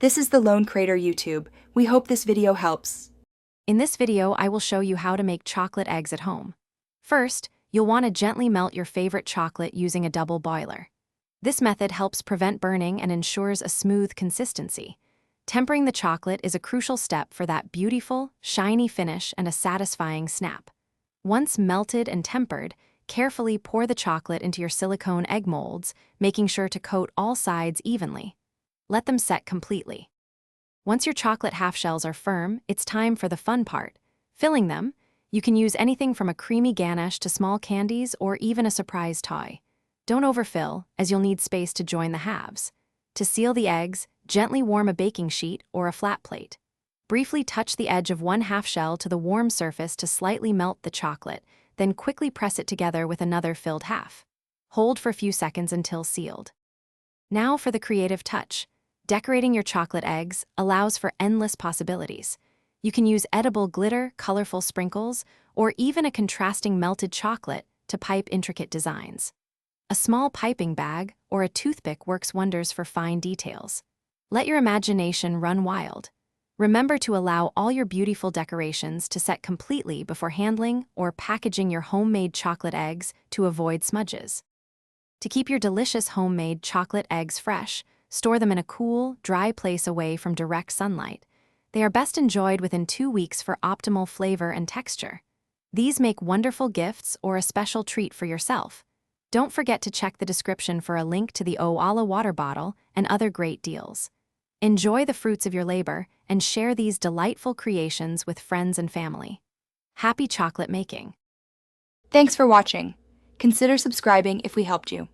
This is the Lone Crater YouTube. We hope this video helps. In this video, I will show you how to make chocolate eggs at home. First, you'll want to gently melt your favorite chocolate using a double boiler. This method helps prevent burning and ensures a smooth consistency. Tempering the chocolate is a crucial step for that beautiful, shiny finish and a satisfying snap. Once melted and tempered, carefully pour the chocolate into your silicone egg molds, making sure to coat all sides evenly. Let them set completely. Once your chocolate half-shells are firm, it's time for the fun part. Filling them, you can use anything from a creamy ganache to small candies or even a surprise toy. Don't overfill, as you'll need space to join the halves. To seal the eggs, gently warm a baking sheet or a flat plate. Briefly touch the edge of one half-shell to the warm surface to slightly melt the chocolate, then quickly press it together with another filled half. Hold for a few seconds until sealed. Now for the creative touch. Decorating your chocolate eggs allows for endless possibilities. You can use edible glitter, colorful sprinkles, or even a contrasting melted chocolate to pipe intricate designs. A small piping bag or a toothpick works wonders for fine details. Let your imagination run wild. Remember to allow all your beautiful decorations to set completely before handling or packaging your homemade chocolate eggs to avoid smudges. To keep your delicious homemade chocolate eggs fresh, store them in a cool, dry place away from direct sunlight. They are best enjoyed within 2 weeks for optimal flavor and texture. These make wonderful gifts or a special treat for yourself. Don't forget to check the description for a link to the Oala water bottle and other great deals. Enjoy the fruits of your labor and share these delightful creations with friends and family. Happy chocolate making! Thanks for watching. Consider subscribing if we helped you.